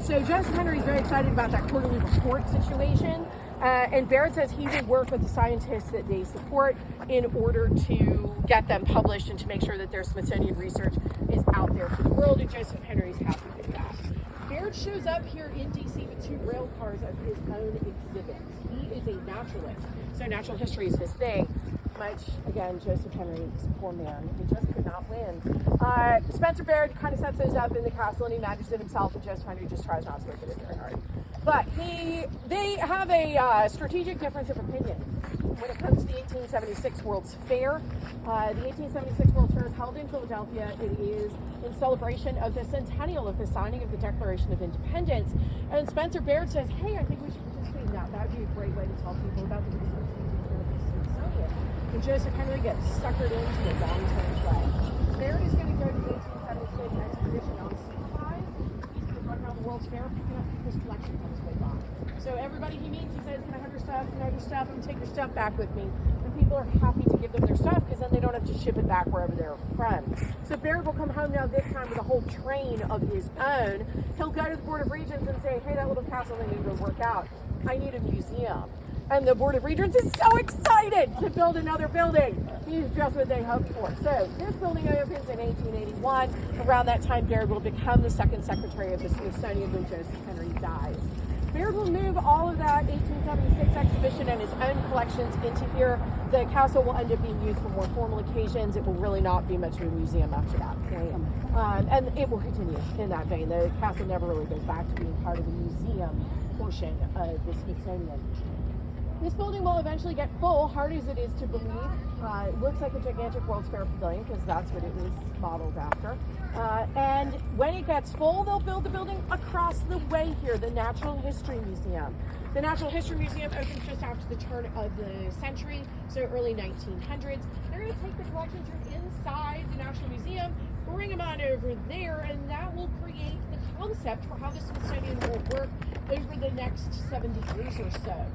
So Joseph Henry is very excited about that quarterly report situation, and Baird says he will work with the scientists that they support in order to get them published and to make sure that their Smithsonian research is out there for the world, and Joseph Henry is happy with that. Baird shows up here in DC with 2 rail cars of his own exhibits. He is a naturalist, so natural history is his thing. Much, again, Joseph Henry, this poor man, he just could not win. Spencer Baird kind of sets those up in the castle and he manages it himself, and Joseph Henry just tries not to look at it very hard. But they have a strategic difference of opinion when it comes to the 1876 World's Fair. The 1876 World's Fair is held in Philadelphia. It is in celebration of the centennial of the signing of the Declaration of Independence. And Spencer Baird says, hey, I think we should participate in that. That would be a great way to tell people about the research we do here at the Smithsonian. And Joseph Henry gets suckered into the long-term play. Baird is going to go to the 1876 expedition on C5. He's going to run around the World's Fair picking up people's collections on his way by. So everybody he meets, he says, can I have your stuff? Can I have your stuff? I'm going to take your stuff back with me. And people are happy to give them their stuff because then they don't have to ship it back wherever they're from. So Baird will come home now this time with a whole train of his own. He'll go to the Board of Regents and say, hey, that little castle they need to work out. I need a museum. And the Board of Regents is so excited to build another building. He's just what they hoped for. So this building opens in 1881. Around that time, Baird will become the second secretary of the Smithsonian when Joseph Henry dies. Baird will move all of that 1876 exhibition and his own collections into here. The castle will end up being used for more formal occasions. It will really not be much of a museum after that. Okay? And it will continue in that vein. The castle never really goes back to being part of the museum portion of the Smithsonian. This building will eventually get full, hard as it is to believe. It looks like a gigantic World's Fair pavilion because that's what it was modeled after. And when it gets full, they'll build the building across the way here, the Natural History Museum. The Natural History Museum opens just after the turn of the century, so early 1900s. They're going to take the collections from inside the National Museum, bring them on over there, and that will create the concept for how the Smithsonian will work over the next 70 years or so.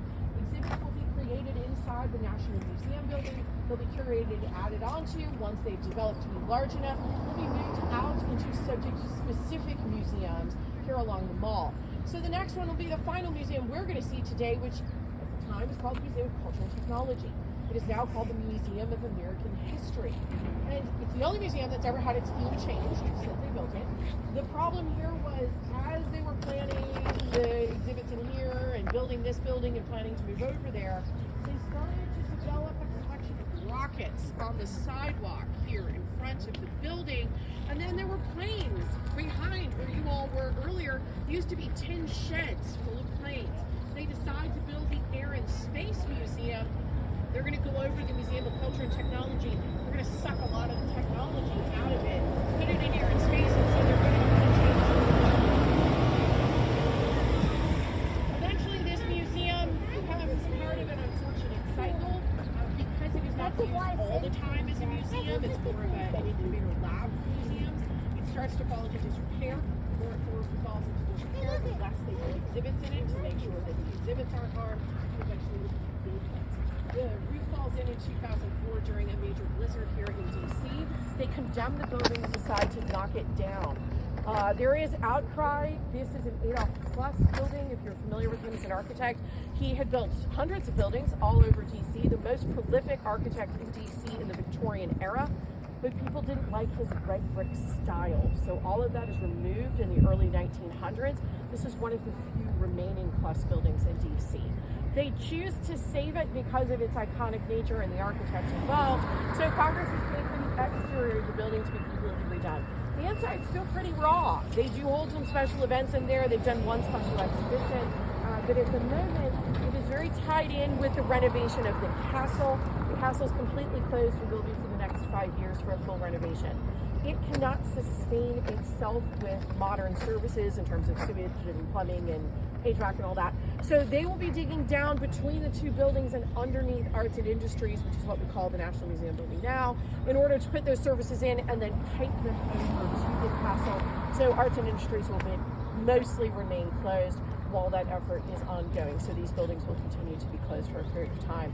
Exhibits will be created inside the National Museum building. They'll be curated and added onto once they've developed to be large enough. They'll be moved out into subject-specific museums here along the mall. So the next one will be the final museum we're going to see today, which at the time was called the Museum of Cultural Technology. It is now called the Museum of American History. And it's the only museum that's ever had its theme changed since they built it. The problem here was as they were planning the exhibits in here and building this building and planning to move over there, they started to develop a collection of rockets on the sidewalk here in front of the building. And then there were planes behind where you all were earlier. Used to be tin sheds full of planes. They decided to build the Air and Space Museum. They're going to go over to the Museum of Culture and Technology. They're going to suck a lot of the technology out of it, put it in air and space, and so they're going to change it. Eventually, this museum becomes part of an unfortunate cycle because it is not used all the time as a museum. It's more of an incubator lab for museums. It starts to fall into disrepair. The more it falls into disrepair, the less they put exhibits in it to make sure that the exhibits aren't harmed. Eventually, the roof falls in 2004 during a major blizzard here in DC. They condemn the building and decide to knock it down. There is outcry. This is an Adolph Plus building. If you're familiar with him as an architect, he had built hundreds of buildings all over DC, the most prolific architect in DC in the Victorian era. But people didn't like his red brick style. So all of that is removed in the early 1900s. This is one of the few remaining Plus buildings in DC. They choose to save it because of its iconic nature and the architects involved. So Congress has paid for the exterior of the building to be completely redone. The inside's still pretty raw. They do hold some special events in there. They've done one special exhibition. But at the moment, it is very tied in with the renovation of the castle. The castle is completely closed and will be for the next 5 years for a full renovation. It cannot sustain itself with modern services in terms of sewage and plumbing and HVAC and all that. So they will be digging down between the two buildings and underneath Arts and Industries, which is what we call the National Museum building now, in order to put those services in and then pipe them over to the castle. So Arts and Industries will mostly remain closed while that effort is ongoing. So these buildings will continue to be closed for a period of time.